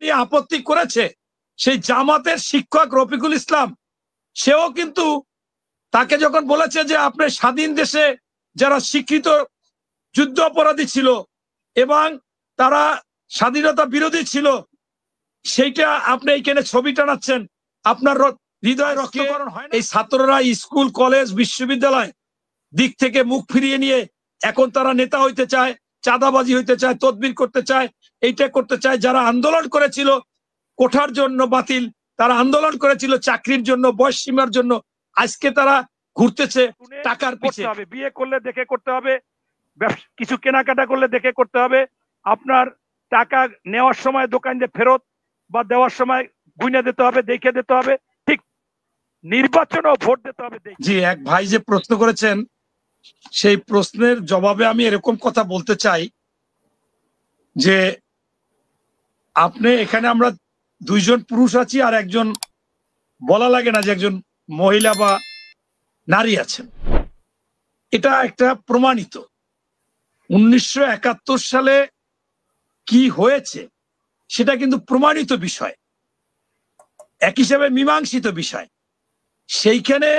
নিয়ে আপত্তি করেছে, সেই জামাতের শিক্ষক রফিকুল ইসলাম সেও কিন্তু তাকে যখন বলেছে যে আপনি স্বাধীন দেশে যারা স্বীকৃত যুদ্ধ অপরাধী ছিল এবং তারা স্বাধীনতা বিরোধী ছিল, সেইটা আপনি এইখানে ছবি টানাচ্ছেন, আপনার হৃদয় রক্তকরণ হয় না? এই ছাত্ররা স্কুল কলেজ বিশ্ববিদ্যালয় দিক থেকে মুখ ফিরিয়ে নিয়ে এখন তারা নেতা হইতে চায়, চাঁদাবাজি হইতে চায়, তদবির করতে চায়, এইটা করতে চায়। যারা আন্দোলন করেছিল কোঠার জন্য বাতিল, তারা আন্দোলন করেছিল চাকরির জন্য, বয়স সীমার জন্য, আজকে তারা ঘুরতেছে টাকার পিছে। বিয়ে করলে দেখে করতে হবে, কিছু কেনাকাটা করলে দেখে করতে হবে, আপনার টাকা নেওয়ার সময় দোকান দিয়ে ফেরত বা দেওয়ার সময় গুইনা দিতে হবে, দেখে দিতে হবে, ঠিক নির্বাচনেও ভোট দিতে হবে। জি, এক ভাই যে প্রশ্ন করেছেন সেই প্রশ্নের জবাবে আমি এরকম কথা বলতে চাই যে আপনি এখানে আমরা দুইজন পুরুষ আছি আর একজন বলা লাগে না যে একজন মহিলা বা নারী আছেন, এটা একটা প্রমাণিত। 1971 সালে কি হয়েছে সেটা কিন্তু প্রমাণিত বিষয়, এক হিসাবে মীমাংসিত বিষয়। সেইখানে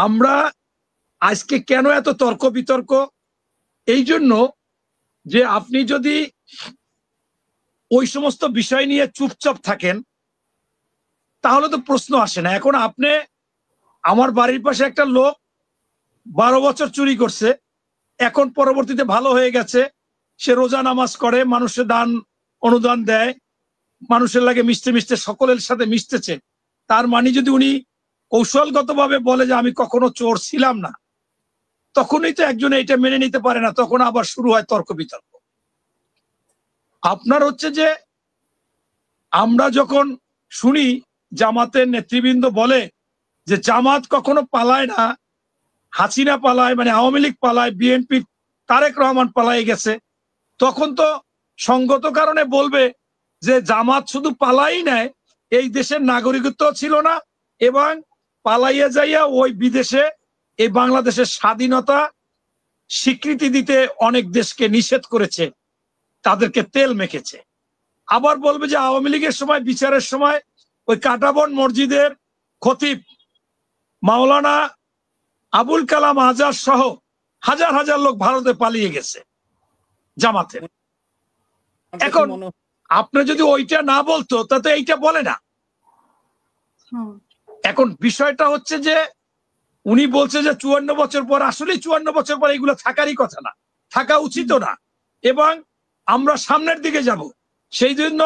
আমরা আজকে কেন এত তর্ক বিতর্ক? এই জন্য যে আপনি যদি ওই সমস্ত বিষয় নিয়ে চুপচাপ থাকেন তাহলে তো প্রশ্ন আসে না। এখন আপনি, আমার বাড়ির পাশে একটা লোক 12 বছর চুরি করছে, এখন পরবর্তীতে ভালো হয়ে গেছে, সে রোজা নামাজ করে, মানুষের দান অনুদান দেয়, মানুষের লাগে মিশতে মিশতে সকলের সাথে মিশতেছে। তার মানে যদি উনি কৌশলগতভাবে বলে যে আমি কখনো চোর ছিলাম না, তখনই তো একজন এটা মেনে নিতে পারে না, তখন আবার শুরু হয় তর্ক বিতর্ক। আপনার হচ্ছে যে আমরা যখন শুনি জামাতের নেতৃবৃন্দ বলে যে জামাত কখনো পালায় না, হাসিনা পালায়, মানে আওয়ামী লীগ পালায়, বিএনপি তারেক রহমান পালায় গেছে, তখন তো সঙ্গত কারণে বলবে যে জামাত শুধু পালাই নেয়, এই দেশের নাগরিকত্ব ছিল না এবং পালাইয়া যাইয়া ওই বিদেশে এই বাংলাদেশের স্বাধীনতা স্বীকৃতি দিতে অনেক দেশকে নিষেধ করেছে, তাদেরকে তেল মেখেছে। আবার বলবে যে আওয়ামী লীগের সময় বিচারের সময় ওই কাটাবন মসজিদের খতিব মাওলানা আবুল কালাম আজাদ সহ হাজার হাজার লোক ভারতে পালিয়ে গেছে জামাতের। এখন আপনি যদি ওইটা না বলতো তাতে এইটা বলে না। এখন বিষয়টা হচ্ছে যে উনি বলছে যে 54 বছর পর, আসলে 54 বছর পর এগুলো থাকারই কথা না, থাকা উচিত না, এবং আমরা সামনের দিকে যাব। সেই জন্য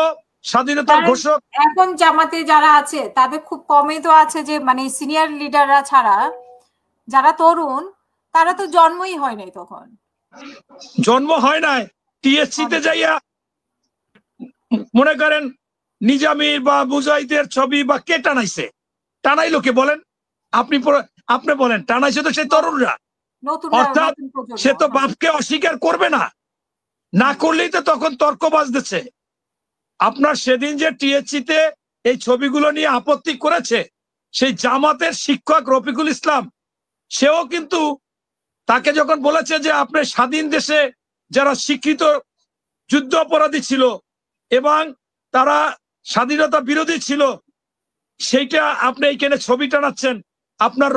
স্বাধীনতার ঘোষক এখন জামাতে যারা আছে তাদের খুব কমই তো আছে যে মানে সিনিয়র লিডাররা ছাড়া যারা তরুণ তারা তো জন্মই হয় নাই, তখন জন্ম হয় নাই। টিএসসি তে যাইয়া মনে করেন নিজামীর বা মুজাহিদের ছবি বা কে টানাইছে? টানাইলো কে বলেন? আপনি বলেন, টানাইছে তো সেই তরুণরা। অর্থাৎ সে তো বাপকে অস্বীকার করবে না, না করলেই তো তখন তর্ক বাজতেছে। আপনার সেদিন যে টিএসসি তে এই ছবিগুলো নিয়ে আপত্তি করেছে সেই জামাতের শিক্ষক রফিকুল ইসলাম সেও কিন্তু তাকে যখন বলেছে যে আপনি স্বাধীন দেশে যারা স্বীকৃত যুদ্ধ অপরাধী ছিল এবং তারা স্বাধীনতা বিরোধী ছিল, সেইটা আপনি এইখানে ছবি টানাচ্ছেন, আপনার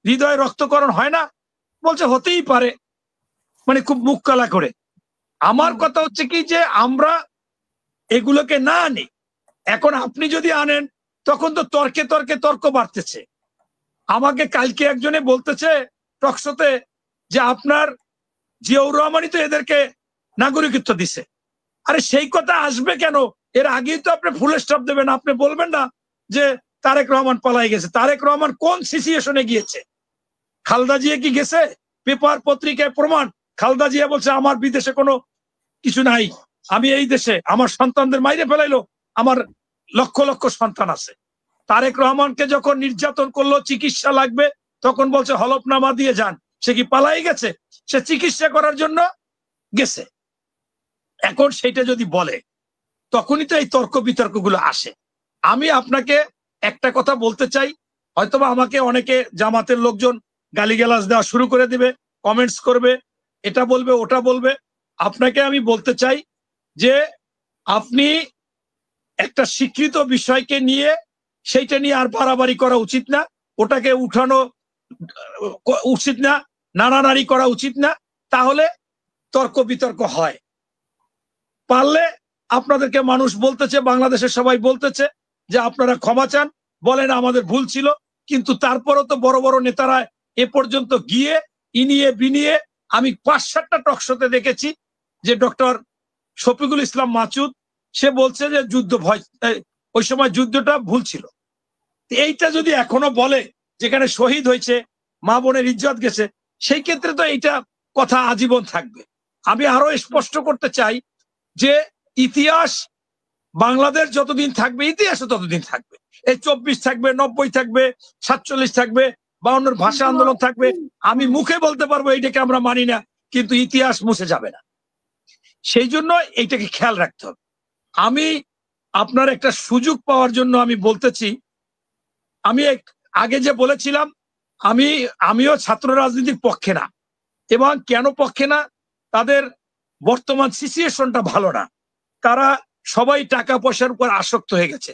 হৃদয় রক্তকরণ হয় না? বলছে হতেই পারে, মানে খুব মুখ কালা করে। আমার কথা হচ্ছে কি যে আমরা এগুলোকে না আনি। এখন আপনি যদি আনেন তখন তো তর্কে তর্কে তর্ক বাড়তেছে। আমাকে কালকে একজনে বলতেছে টকশোতে যে আপনার জিয়াউর রহমানই তো এদেরকে নাগরিকত্ব দিছে। আরে সেই কথা আসবে কেন? এর আগেই তো আপনি ফুল স্টপ দেবেন, আপনি বলবেন না যে তারেক রহমান পালাই গেছে। তারেক রহমান কোন সিচুয়েশনে গিয়েছে? খালেদা জিয়া কি গেছে? পেপার পত্রিকায় প্রমাণ, খালেদা জিয়া বলছে আমার বিদেশে কোনো কিছু নাই, আমি এই দেশে, আমার সন্তানদের মাইরে ফেলাইলো, আমার লক্ষ লক্ষ সন্তান আছে। তারেক রহমানকে যখন নির্যাতন করলো, চিকিৎসা লাগবে, তখন বলছে হলফনামা দিয়ে যান। সে কি পালাই গেছে? সে চিকিৎসা করার জন্য গেছে। এখন সেটা যদি বলে তখনই তো এই তর্ক বিতর্ক গুলো আসে। আমি আপনাকে একটা কথা বলতে চাই, হয়তোবা আমাকে অনেকে জামাতের লোকজন গালিগালাজ দেওয়া শুরু করে দিবে, কমেন্টস করবে, এটা বলবে ওটা বলবে। আপনাকে আমি বলতে চাই যে আপনি একটা স্বীকৃত বিষয়কে নিয়ে সেইটা নিয়ে আর বাড়াবাড়ি করা উচিত না, ওটাকে উঠানো উচিত না, নাড়ানাড়ি করা উচিত না, তাহলে তর্ক বিতর্ক হয়। পারলে আপনাদেরকে মানুষ বলতেছে, বাংলাদেশের সবাই বলতেছে যে আপনারা ক্ষমা চান, বলেন আমাদের ভুল ছিল, কিন্তু তারপরও তো বড় বড় নেতারা এ পর্যন্ত গিয়ে ইনিয়ে বিনিয়ে, আমি 5-7টা টকশোতে দেখেছি যে ডক্টর শফিকুল ইসলাম মাসুদ সে বলছে যে যুদ্ধ ভয়, ওই সময় যুদ্ধটা ভুল ছিল। এইটা যদি এখনো বলে, যেখানে শহীদ হয়েছে, মা বোনের ইজ্জত গেছে, সেই ক্ষেত্রে তো এইটা কথা আজীবন থাকবে। আমি আরো স্পষ্ট করতে চাই যে ইতিহাস বাংলাদেশ যতদিন থাকবে, ইতিহাসও ততদিন থাকবে। এই 24 থাকবে, 90 থাকবে, 47 থাকবে, 52 ভাষা আন্দোলন থাকবে। আমি মুখে বলতে পারবো এইটাকে আমরা মানি না, কিন্তু ইতিহাস মুছে যাবে না। সেই জন্য এইটাকে খেয়াল রাখতে হবে। আমি আপনার একটা সুযোগ পাওয়ার জন্য আমি বলতেছি, আমি আগে যে বলেছিলাম আমিও ছাত্র রাজনীতির পক্ষে না, এবং কেন পক্ষে না, তাদের বর্তমান সিচুয়েশনটা ভালো না, তারা সবাই টাকা পয়সার উপর আসক্ত হয়ে গেছে।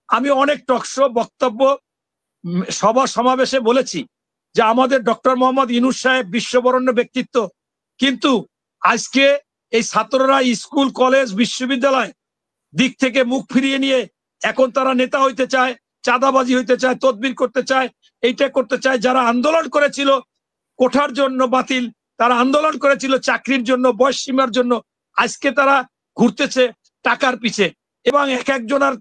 আমি অনেক টকশো বক্তব্য সভা সমাবেশে বলেছি যে আমাদের ডক্টর মোহাম্মদ ইউনূস সাহেব বিশ্ববরণ্য ব্যক্তিত্ব, কিন্তু আজকে এই ছাত্ররা স্কুল কলেজ বিশ্ববিদ্যালয় দিক থেকে মুখ ফিরিয়ে নিয়ে এখন তারা নেতা হইতে চায়, চাঁদাবাজি হইতে চায়, তদবির করতে চায়, এইটা করতে চায়। যারা আন্দোলন করেছিল কোঠার জন্য বাতিল, তারা আন্দোলন করেছিল চাকরির জন্য, বয়স সীমার জন্য, আজকে তারা ঘুরতেছে টাকার পিছে, এবং এক একজনের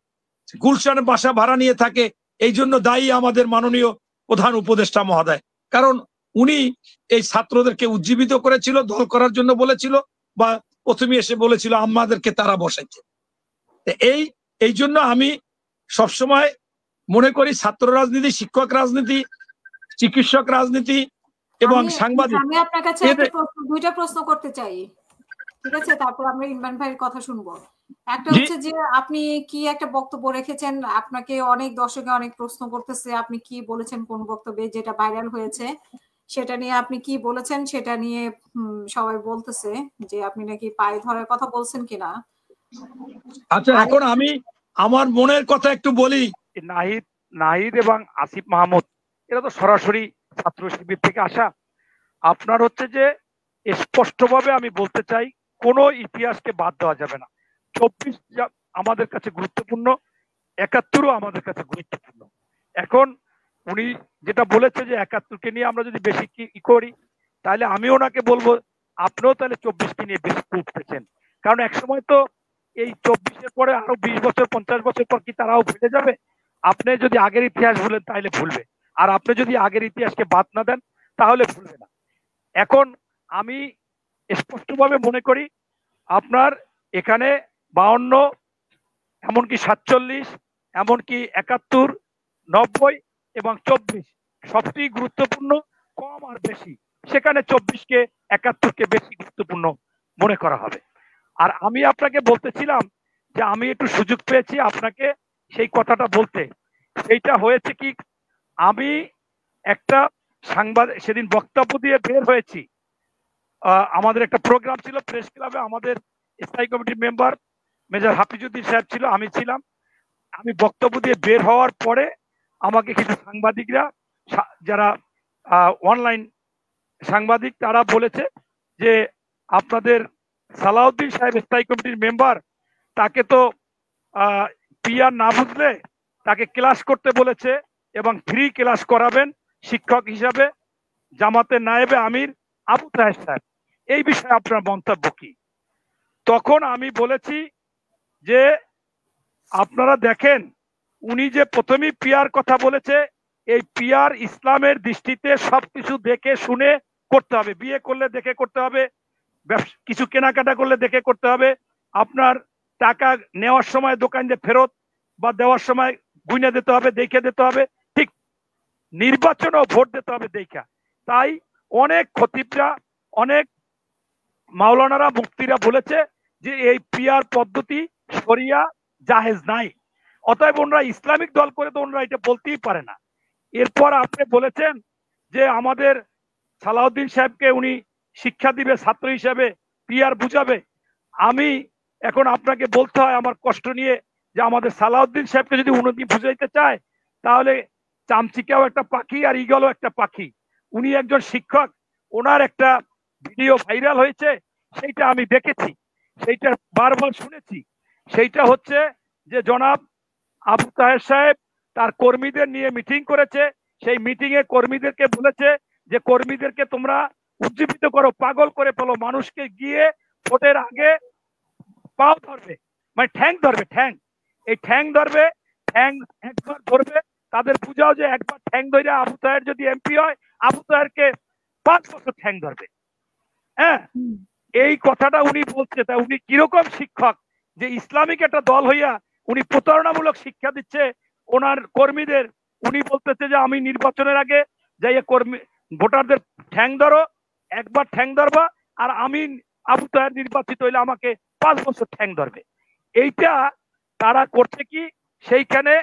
গুলশানে বাসা ভাড়া নিয়ে থাকে। এই জন্য দায়ী আমাদের মাননীয় প্রধান উপদেষ্টা মহোদয়, কারণ উনি এই ছাত্রদেরকে উজ্জীবিত করেছিল, দল করার জন্য বলেছিল, বা প্রথমে এসে বলেছিল আমাদেরকে তারা বসাইছে। এই জন্য আমি সবসময় মনে করি ছাত্র রাজনীতি, শিক্ষক রাজনীতি, চিকিৎসক রাজনীতি এবং সাংবাদিক, আমি আপনার কাছে দুইটা প্রশ্ন করতে চাই, ঠিক আছে? তারপর আমরা ইমরান ভাইয়ের কথা শুনবো। একটা হচ্ছে যে আপনি কি একটা বক্তব্য রেখেছেন, আপনাকে অনেক দর্শকে অনেক প্রশ্ন করতেছে, আপনি কি বলেছেন কোন বক্তব্যে, যেটা ভাইরাল হয়েছে সেটা নিয়ে আপনি কি বলেছেন, সেটা নিয়ে সবাই বলতেছে যে আপনি নাকি পায়ে ধরার কথা বলছেন কিনা। আচ্ছা, এখন আমি আমার মনের কথা একটু বলি। নাহিদ এবং আসিফ মাহমুদ এরা তো সরাসরি ছাত্র শিবির থেকে আসা। আপনার হচ্ছে যে স্পষ্টভাবে আমি বলতে চাই, কোনো ইতিহাসকে বাদ দেওয়া যাবে না। 24 আমাদের কাছে গুরুত্বপূর্ণ, 71ও আমাদের কাছে গুরুত্বপূর্ণ। এখন উনি যেটা বলেছে যে 71কে নিয়ে আমরা যদি বেশি কি করি, তাহলে আমি ওনাকে বলবো আপনিও তাহলে 24কে নিয়ে বেশি উঠতেছেন। কারণ একসময় তো এই 24-এর পরে আরো 20 বছর 50 বছর পর কি তারাও ভুলে যাবে? আপনি যদি আগের ইতিহাস ভুলেন তাহলে ভুলবে, আর আপনি যদি আগের ইতিহাসকে বাদ না দেন তাহলে ভুলবে না। এখন আমি স্পষ্টভাবে মনে করি আপনার এখানে 52, এমনকি 47, এমনকি 71, 90 এবং 24 সবচেয়ে গুরুত্বপূর্ণ, কম আর বেশি সেখানে 24কে 71কে বেশি গুরুত্বপূর্ণ মনে করা হবে। আর আমি আপনাকে বলতেছিলাম যে আমি একটু সুযোগ পেয়েছি আপনাকে সেই কথাটা বলতে। সেইটা হয়েছে কি, আমি একটা সাংবাদিক সেদিন বক্তব্য দিয়ে বের হয়েছি, আমাদের একটা প্রোগ্রাম ছিল প্রেস ক্লাবে, আমাদের স্থায়ী কমিটির মেম্বার মেজর হাফিজউদ্দিন সাহেব ছিল, আমি ছিলাম। আমি বক্তব্য দিয়ে বের হওয়ার পরে আমাকে কিছু সাংবাদিকরা, যারা অনলাইন সাংবাদিক, তারা বলেছে যে আপনাদের সালাউদ্দিন সাহেব স্থায়ী কমিটির মেম্বার, তাকে তো পিআর না বুঝলে তাকে ক্লাস করতে বলেছে এবং ফ্রি ক্লাস করাবেন শিক্ষক হিসাবে জামাতের নায়েবে আমির আবু তাহের সাহেব। এই বিষয়ে আপনার মন্তব্য কি? তখন আমি বলেছি যে আপনারা দেখেন, উনি যে প্রথমেই পিয়ার কথা বলেছে, এই পিয়ার ইসলামের দৃষ্টিতে সবকিছু দেখে শুনে করতে হবে। বিয়ে করলে দেখে করতে হবে, কিছু কেনাকাটা করলে দেখে করতে হবে, আপনার টাকা নেওয়ার সময় দোকান দিয়ে ফেরত বা দেওয়ার সময় গুইনা দিতে হবে, দেখে দিতে হবে, ঠিক নির্বাচনেও ভোট দিতে হবে দেখা। তাই অনেক খতিবরা, অনেক মাওলানারা, মুফতিরা বলেছে যে এই পিয়ার পদ্ধতি শরিয়া জাহেজ নাই, অতএব ওনারা ইসলামিক দল করে তো ওনারা এটা বলতেই পারে না। এরপর আপনি বলেছেন যে আমাদের সালাউদ্দিন সাহেবকে উনি শিক্ষা দিবে, ছাত্র হিসেবে পিয়ার বুঝাবে। আমি এখন আপনাকে বলতে হয় আমার কষ্ট নিয়ে যে আমাদের সালাউদ্দিন সাহেবকে যদি উন্নতি বুঝাইতে চায় তাহলে চামচিকাও একটা পাখি আর ঈগলও একটা পাখি। উনি একজন শিক্ষক, ওনার একটা ভিডিও ভাইরাল হয়েছে, সেইটা আমি দেখেছি, সেইটা বারবার শুনেছি। সেইটা হচ্ছে যে জনাব আবু তাহের সাহেব তার কর্মীদের নিয়ে মিটিং করেছে, সেই মিটিং এ কর্মীদেরকে বলেছে যে কর্মীদেরকে তোমরা উজ্জীবিত করো, পাগল করে ফেলো, মানুষকে গিয়ে ভোটের আগে পাও ধরবে, মানে ঠ্যাং ধরবে, ঠ্যাং, এই ঠ্যাং ধরবে, ঠ্যাং একবার ধরবে, তাদের বুঝাও যে একবার ঠ্যাং ধরে আবু তাহের যদি এমপি হয়, আবু তাহেরকে 5 বছর ঠ্যাং ধরবে। হ্যাঁ, এই কথাটা উনি বলছে। তা উনি কিরকম শিক্ষক যে ইসলামিক একটা দল হইয়া উনি প্রতারণামূলক শিক্ষা দিচ্ছে ওনার কর্মীদের। উনি বলতেছে যে আমি নির্বাচনের আগে যাইয়া কর্মী ভোটারদের ঠ্যাং ধরো, একবার ঠ্যাং ধরবা, আর আমি আবু তাহের নির্বাচিত হইলে আমাকে 5 বছর ঠ্যাং ধরবে। এইটা তারা করছে কি, সেইখানে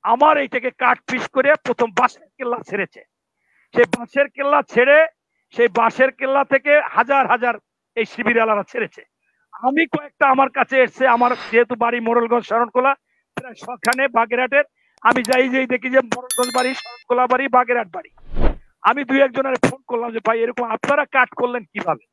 আমার এইটাকে কাট পিস করে প্রথম বাঁশের কেল্লা ছেড়েছে। সেই বাঁশের কেল্লা ছেড়ে, সেই বাঁশের কেল্লা থেকে হাজার হাজার এই শিবির আলারা ছেড়েছে। আমি কয়েকটা আমার কাছে এসছে, আমার যেহেতু বাড়ি মোড়লগঞ্জ শরণখোলা, প্রায় সখানে বাগেরহাটের, আমি যাই দেখি যে মোড়লগঞ্জ বাড়ি, শরণখোলা বাড়ি, বাগেরহাট বাড়ি। আমি দুই একজনের ফোন করলাম যে ভাই এরকম আপনারা কাট করলেন কিভাবে?